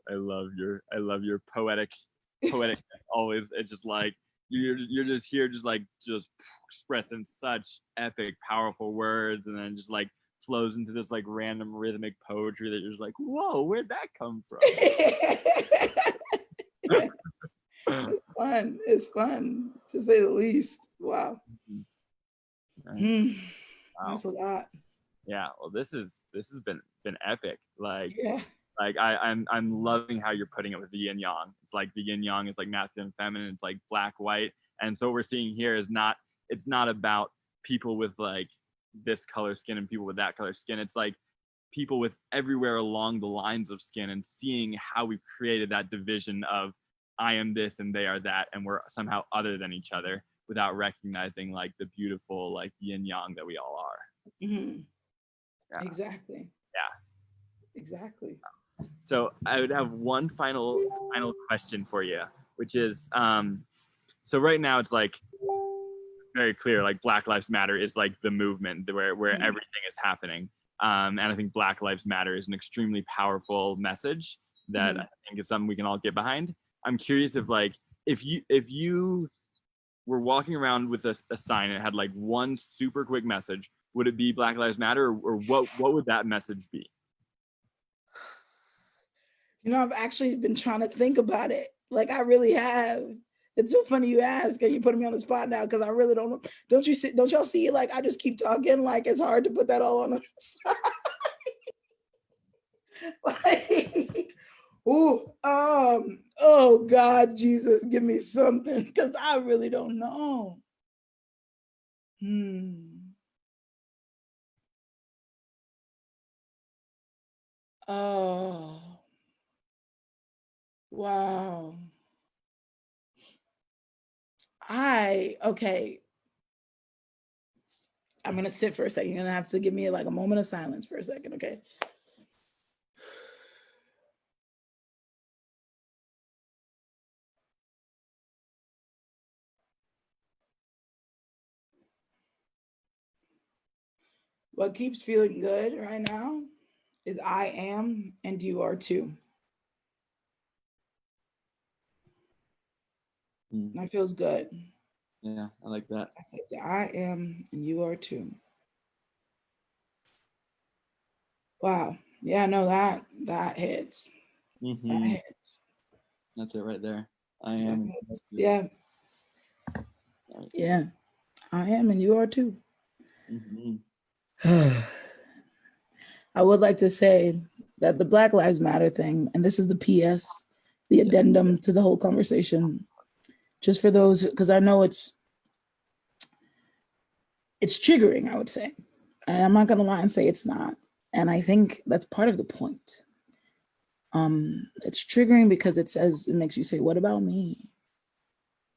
I love your poetic always. It's just like you're just here just expressing such epic, powerful words, and then just like flows into this like random rhythmic poetry that you're just like, whoa, where'd that come from? It's fun to say the least. Wow. Right. Wow. That's a lot. Yeah, well, this has been epic. Like, yeah. Like I'm loving how you're putting it with the yin yang. It's like the yin yang is like masculine, feminine. It's like black, white. And so what we're seeing here is it's not about people with like this color skin and people with that color skin. It's like people with everywhere along the lines of skin, and seeing how we've created that division of I am this and they are that, and we're somehow other than each other without recognizing like the beautiful like yin yang that we all are. Mm-hmm. Yeah. Exactly. Yeah. Exactly. So I would have one final question for you, which is, so right now it's like very clear, like Black Lives Matter is like the movement where mm-hmm. everything is happening. And I think Black Lives Matter is an extremely powerful message that mm-hmm. I think is something we can all get behind. I'm curious if you were walking around with a sign and it had like one super quick message, would it be Black Lives Matter, or what would that message be? I've actually been trying to think about it. Like, I really have. It's so funny you ask, and you're putting me on the spot now, because I really don't know. Don't y'all see, like, I just keep talking, like, it's hard to put that all on the side. Like, oh God, Jesus, give me something, because I really don't know. Oh. Wow. Okay. I'm going to sit for a second. You're going to have to give me like a moment of silence for a second, okay? What keeps feeling good right now is I am and you are too. That feels good. Yeah, I like that. I am and you are too. Wow. Yeah, no, that hits. That Mm-hmm. hits. That's it right there. I That am. hits. Yeah. Yeah. I am and you are too. Mm-hmm. I would like to say that the Black Lives Matter thing, and this is the PS, the addendum to the whole conversation, just for those, because I know it's triggering, I would say. And I'm not gonna lie and say it's not. And I think that's part of the point. It's triggering because it says, it makes you say, what about me?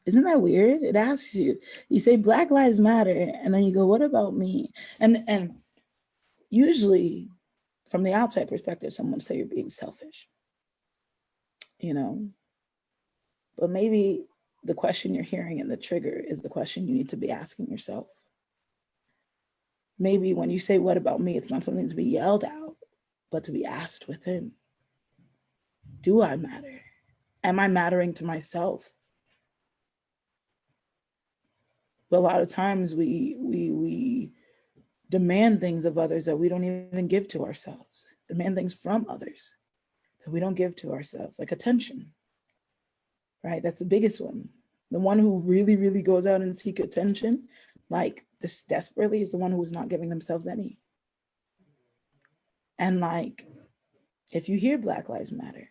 Isn't that weird? It asks you, you say Black Lives Matter, and then you go, what about me? And usually from the outside perspective, someone say you're being selfish, you know, but maybe the question you're hearing in the trigger is the question you need to be asking yourself. Maybe when you say, what about me? It's not something to be yelled out, but to be asked within. Do I matter? Am I mattering to myself? But a lot of times we demand things of others that we don't even give to ourselves. Demand things from others that we don't give to ourselves, like attention, right? That's the biggest one. The one who really, really goes out and seek attention, like this desperately, is the one who's not giving themselves any. And like, if you hear Black Lives Matter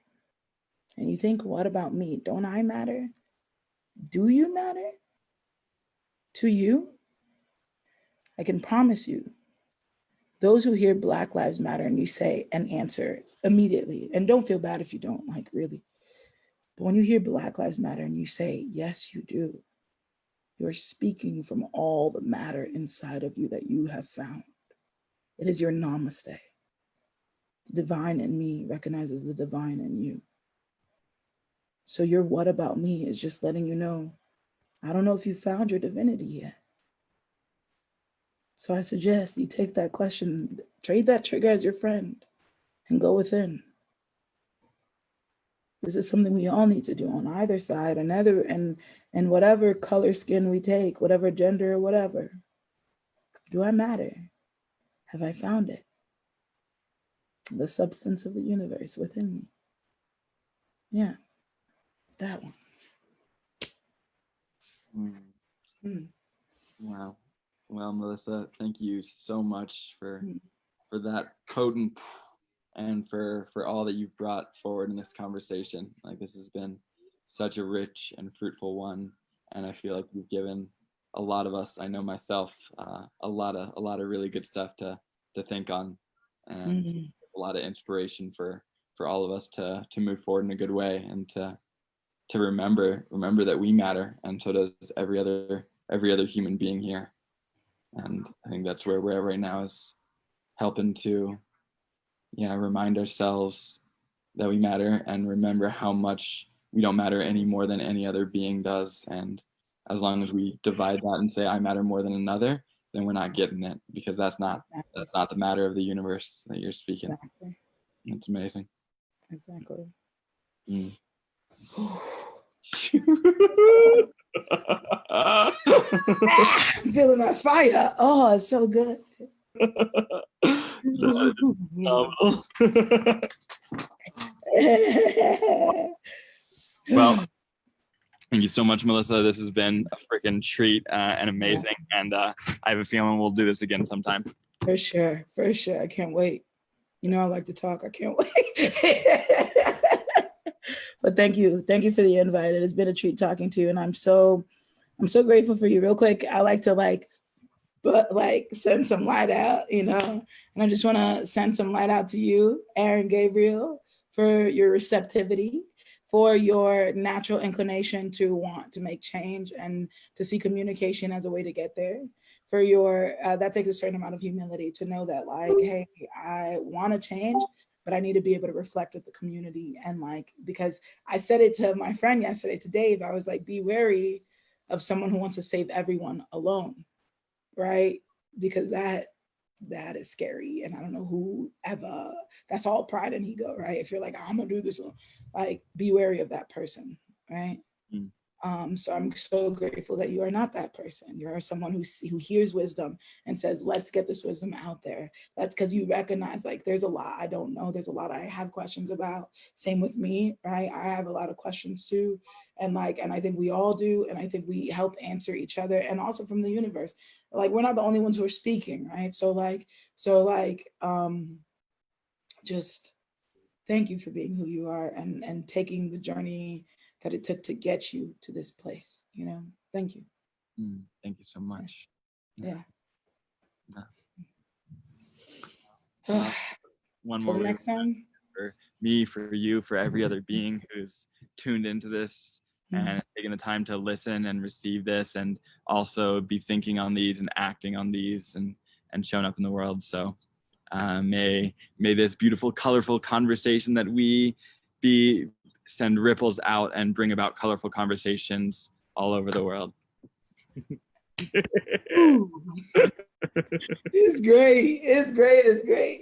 and you think, what about me? Don't I matter? Do you matter to you? I can promise you, those who hear Black Lives Matter and you say and answer immediately, and don't feel bad if you don't, like really. But when you hear Black Lives Matter and you say, yes, you do, you're speaking from all the matter inside of you that you have found. It is your namaste. The divine in me recognizes the divine in you. So your what about me is just letting you know, I don't know if you found your divinity yet. So I suggest you take that question, trade that trigger as your friend, and go within. This is something we all need to do on either side, and whatever color skin we take, whatever gender or whatever. Do I matter? Have I found it? The substance of the universe within me. Yeah, that one. Mm. Wow. Well, Melissa, thank you so much for Mm. that potent and for all that you've brought forward in this conversation. Like, this has been such a rich and fruitful one, and I feel like you've given a lot of us, I know myself, a lot of really good stuff to think on, and a lot of inspiration for all of us to move forward in a good way, and to remember that we matter, and so does every other human being here. And I think that's where we're at right now, is helping to remind ourselves that we matter, and remember how much we don't matter any more than any other being does. And as long as we divide that and say I matter more than another, then we're not getting it, because that's not the matter of the universe that you're speaking. Exactly. It's amazing. Exactly. Mm. I'm feeling that fire. Oh, it's so good. Well, thank you so much, Melissa. This has been a freaking treat and amazing. Yeah. And I have a feeling we'll do this again sometime. For sure. For sure. I can't wait. You know, I like to talk. I can't wait. But thank you. Thank you for the invite. It has been a treat talking to you. And I'm so grateful for you. Real quick, I like to send some light out, you know, and I just want to send some light out to you, Aaron Gabriel, for your receptivity, for your natural inclination to want to make change and to see communication as a way to get there. For your, that takes a certain amount of humility to know that, like, hey, I want to change, but I need to be able to reflect with the community. And like, because I said it to my friend yesterday, to Dave, I was like, be wary of someone who wants to save everyone alone, right? Because that that is scary. And I don't know who ever, that's all pride and ego, right? If you're like, I'm gonna do this, like be wary of that person, right? Mm. So I'm so grateful that you are not that person. You are someone who hears wisdom and says, let's get this wisdom out there. That's because you recognize like there's a lot I don't know. There's a lot I have questions about. Same with me, right? I have a lot of questions too. And I think we all do. And I think we help answer each other, and also from the universe. Like we're not the only ones who are speaking, right? Just thank you for being who you are, and taking the journey that it took to get you to this place, thank you. Thank you so much. Yeah. One Till more the next time. for me, for you, for every other being who's tuned into this and taking the time to listen and receive this, and also be thinking on these and acting on these, and showing up in the world. So may this beautiful, colorful conversation that we be send ripples out and bring about colorful conversations all over the world. It's great. It's great.